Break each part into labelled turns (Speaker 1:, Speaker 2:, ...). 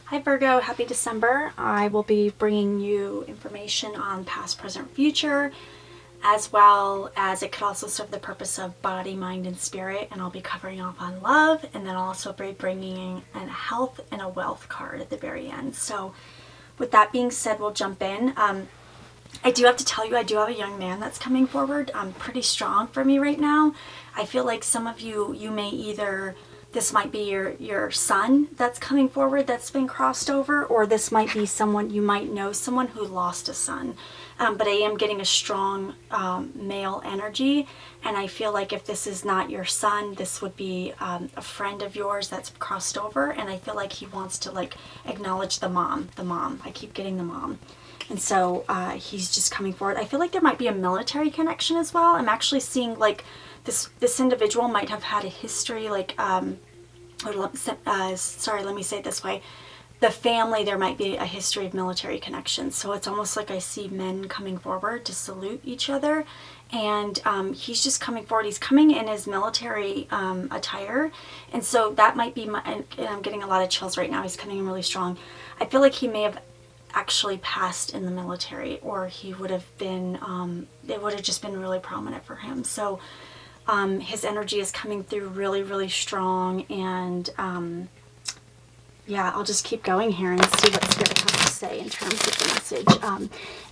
Speaker 1: Hi Virgo, happy December. I will be bringing you information on past, present, future, as well as it could also serve the purpose of body, mind, and spirit. And I'll be covering off on love, and then I'll also be bringing in a health and a wealth card at the very end. So with that being said, we'll jump in. I do have to tell you, I do have a young man that's coming forward. Pretty strong for me right now. I feel like some of you may either, this might be your son that's coming forward that's been crossed over, or this might be someone, you might know someone who lost a son. But I am getting a strong male energy, and I feel like if this is not your son, this would be a friend of yours that's crossed over, and I feel like he wants to like acknowledge the mom. I keep getting the mom. And so he's just coming forward. I feel like there might be a military connection as well. I'm actually seeing like this individual might have had a history, like, sorry, let me say it this way. The family, there might be a history of military connections. So it's almost like I see men coming forward to salute each other. And he's just coming forward. He's coming in his military attire. And so that might be and I'm getting a lot of chills right now. He's coming in really strong. I feel like he may have actually passed in the military, or he would have been, it would have just been really prominent for him. So his energy is coming through really, really strong, and yeah, I'll just keep going here and see what Spirit has to say in terms of the message.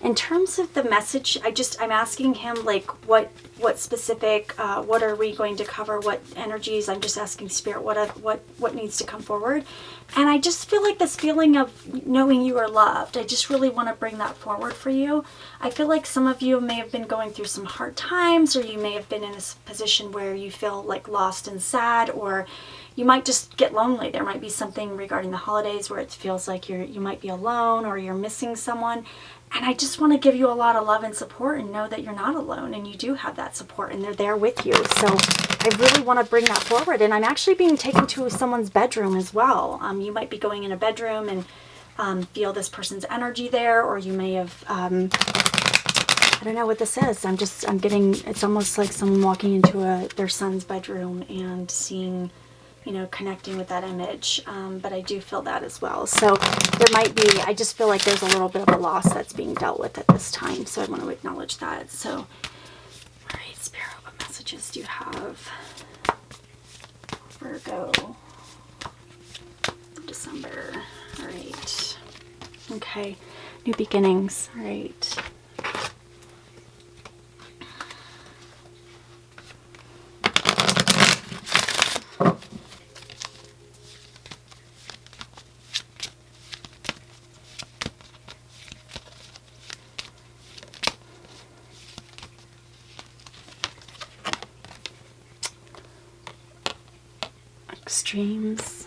Speaker 1: In terms of the message, I'm asking him like what specific, what are we going to cover, what energies. I'm just asking Spirit what needs to come forward. And I just feel like this feeling of knowing you are loved. I just really want to bring that forward for you. I feel like some of you may have been going through some hard times, or you may have been in a position where you feel like lost and sad, or you might just get lonely. There might be something regarding the holidays where it feels like you might be alone, or you're missing someone. And I just want to give you a lot of love and support, and know that you're not alone, and you do have that support, and they're there with you. So I really want to bring that forward. And I'm actually being taken to someone's bedroom as well. You might be going in a bedroom and feel this person's energy there, or you may have, I don't know what this is. I'm getting, it's almost like someone walking into their son's bedroom and seeing, connecting with that image. But I do feel that as well. So there might be, I just feel like there's a little bit of a loss that's being dealt with at this time. So I want to acknowledge that. So, all right, Spirit, what messages do you have? Virgo, December. All right. Okay. New beginnings. All right. Extremes.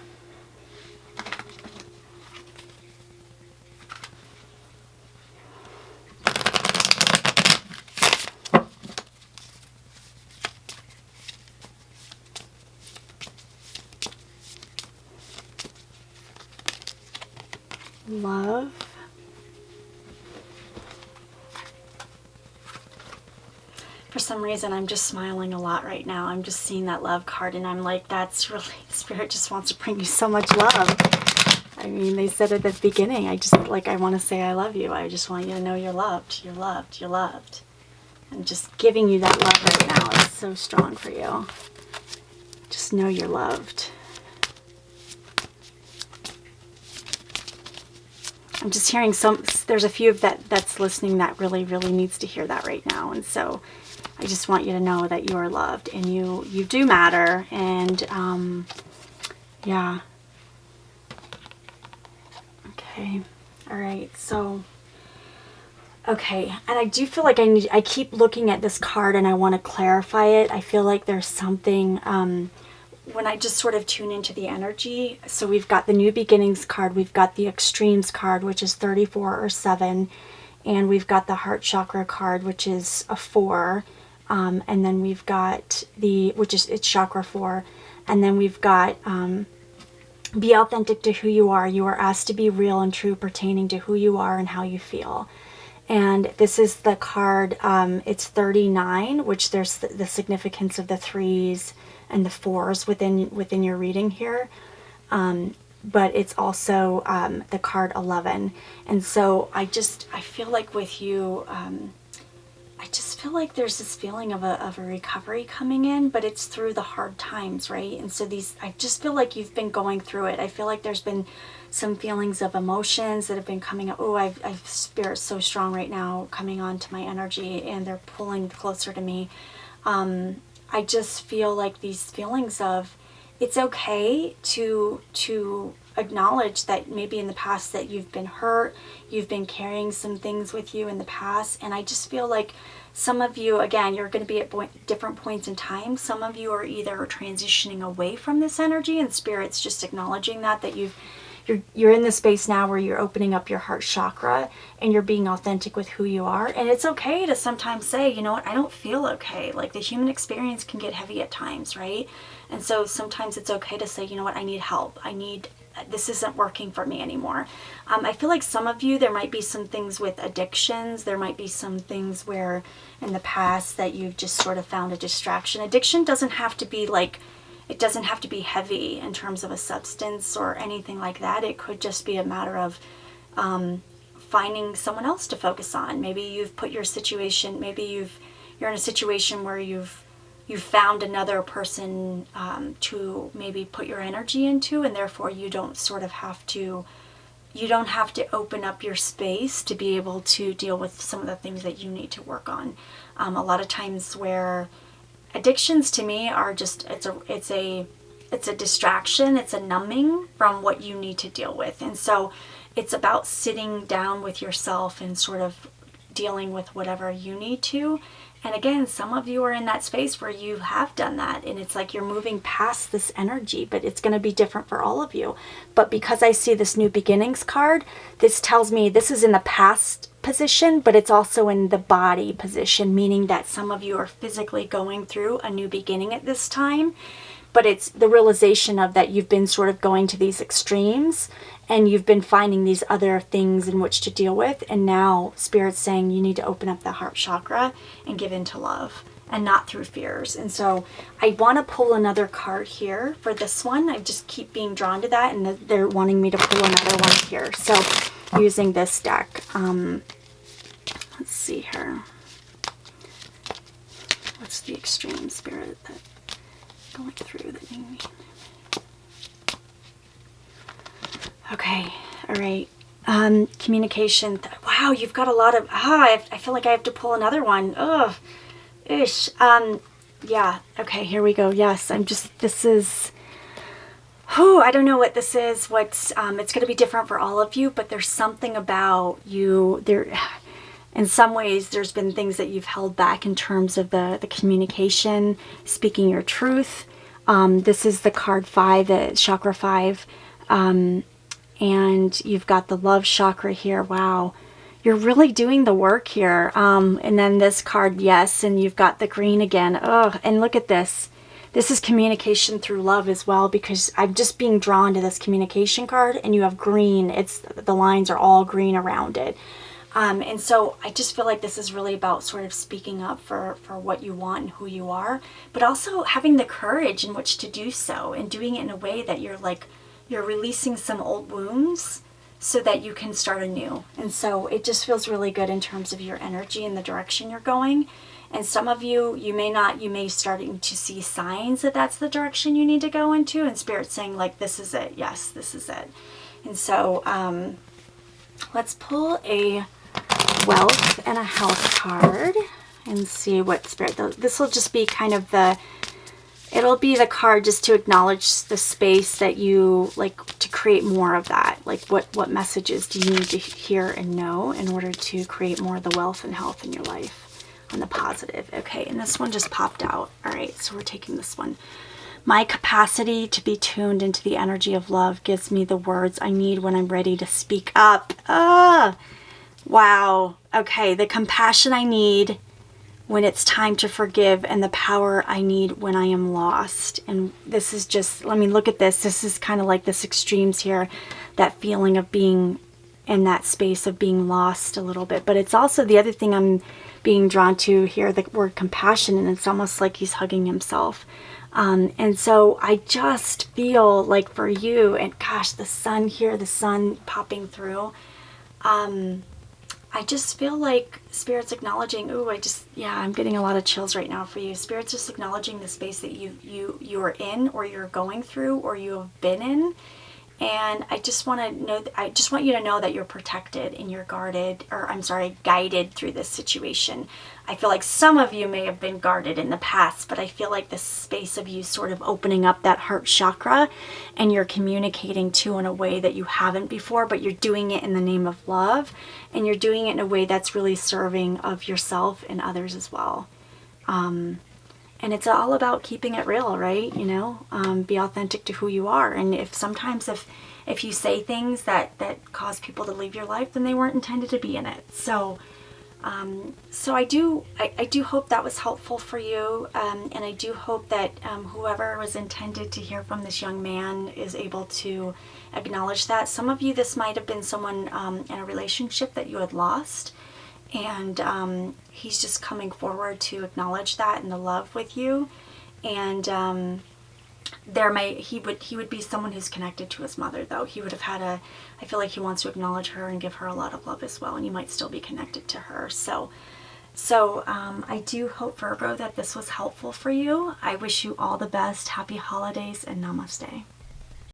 Speaker 1: Love. For some reason, I'm just smiling a lot right now. I'm just seeing that love card, and I'm like, that's really, Spirit just wants to bring you so much love. I mean, they said at the beginning, I want to say I love you. I just want you to know you're loved. You're loved. You're loved. And just giving you that love right now is so strong for you. Just know you're loved. I'm just hearing there's a few of that's listening that really, really needs to hear that right now. And so I just want you to know that you are loved, and you do matter. And yeah. Okay. All right. So, okay. And I do feel like I keep looking at this card, and I want to clarify it. I feel like there's something, when I just sort of tune into the energy. So we've got the New Beginnings card. We've got the Extremes card, which is 34 or 7. And we've got the Heart Chakra card, which is a 4. And then we've got it's chakra 4. And then we've got, be authentic to who you are. You are asked to be real and true pertaining to who you are and how you feel. And this is the card, it's 39, which there's the significance of the 3s and the 4s within your reading here. but it's also the card 11. And so I feel like with you, I just feel like there's this feeling of a recovery coming in, but it's through the hard times, right? And so I just feel like you've been going through it. I feel like there's been some feelings of emotions that have been coming up. Oh, I've spirit so strong right now coming onto my energy, and they're pulling closer to me. I just feel like these feelings of, it's okay to acknowledge that maybe in the past that you've been hurt, you've been carrying some things with you in the past. And I just feel like some of you, again, you're going to be at different points in time. Some of you are either transitioning away from this energy, and Spirit's just acknowledging that you're in the space now where you're opening up your heart chakra and you're being authentic with who you are. And it's okay to sometimes say, you know what, I don't feel okay. Like, the human experience can get heavy at times, right? And so sometimes it's okay to say, you know what, I need help. This isn't working for me anymore. I feel like some of you, there might be some things with addictions. There might be some things where in the past that you've just sort of found a distraction. Addiction doesn't have to be like, it doesn't have to be heavy in terms of a substance or anything like that. It could just be a matter of finding someone else to focus on. Maybe you've put your situation, maybe you're in a situation where you've found another person to maybe put your energy into, and therefore you don't have to open up your space to be able to deal with some of the things that you need to work on. A lot of times where addictions to me are just, it's a distraction, it's a numbing from what you need to deal with. And so it's about sitting down with yourself and sort of dealing with whatever you need to. And again, some of you are in that space where you have done that, and it's like you're moving past this energy, but it's going to be different for all of you. But because I see this new beginnings card, this tells me this is in the past position, but it's also in the body position, meaning that some of you are physically going through a new beginning at this time. But it's the realization of that you've been sort of going to these extremes, and you've been finding these other things in which to deal with. And now Spirit's saying you need to open up the heart chakra and give into love, and not through fears. And so I want to pull another card here for this one. I just keep being drawn to that, and they're wanting me to pull another one here. So using this deck, let's see here. What's the extreme spirit that going through that you need? Okay, all right. Communication. Wow, you've got a lot of, I feel like I have to pull another one. Ugh, ish. Yeah, okay, here we go. Yes, this is, I don't know what this is. It's going to be different for all of you, but there's something about you there. In some ways, there's been things that you've held back in terms of the communication, speaking your truth. This is the card 5, the chakra 5. And you've got the love chakra here. Wow, you're really doing the work here. And then this card, yes, and you've got the green again. Oh, and look at this. This is communication through love as well, because I'm just being drawn to this communication card, and you have green. The lines are all green around it. And so I just feel like this is really about sort of speaking up for what you want and who you are, but also having the courage in which to do so, and doing it in a way that you're releasing some old wounds so that you can start anew. And so it just feels really good in terms of your energy and the direction you're going. And some of you, you may starting to see signs that that's the direction you need to go into, and Spirit's saying like, this is it. Yes, this is it. And so let's pull a wealth and a health card and see what Spirit, this will just be kind of it'll be the card just to acknowledge the space that you like to create more of that. Like what messages do you need to hear and know in order to create more of the wealth and health in your life on the positive. Okay, and this one just popped out. All right, so we're taking this one. My capacity to be tuned into the energy of love gives me the words I need when I'm ready to speak up. Wow. Okay, the compassion I need when it's time to forgive, and the power I need when I am lost. And this is just, I mean, look at this. This is kind of like this extremes here, that feeling of being in that space of being lost a little bit. But it's also the other thing I'm being drawn to here, the word compassion, and it's almost like he's hugging himself. And so I just feel like for you, and gosh, the sun here, the sun popping through, I just feel like Spirit's acknowledging, I'm getting a lot of chills right now for you. Spirit's just acknowledging the space that you're in, or you're going through, or you have been in. And I just want you to know that you're protected and you're guided through this situation. I feel like some of you may have been guarded in the past, but I feel like the space of you sort of opening up that heart chakra, and you're communicating to in a way that you haven't before, but you're doing it in the name of love, and you're doing it in a way that's really serving of yourself and others as well. And it's all about keeping it real, right? Be authentic to who you are. And if you say things that cause people to leave your life, then they weren't intended to be in it. So I do hope that was helpful for you. And I do hope that whoever was intended to hear from this young man is able to acknowledge that. Some of you, this might have been someone in a relationship that you had lost. And he's just coming forward to acknowledge that and the love with you. And he would be someone who's connected to his mother, though. He would have had I feel like he wants to acknowledge her and give her a lot of love as well, and you might still be connected to her. So I do hope, Virgo, that this was helpful for you. I wish you all the best. Happy holidays and namaste.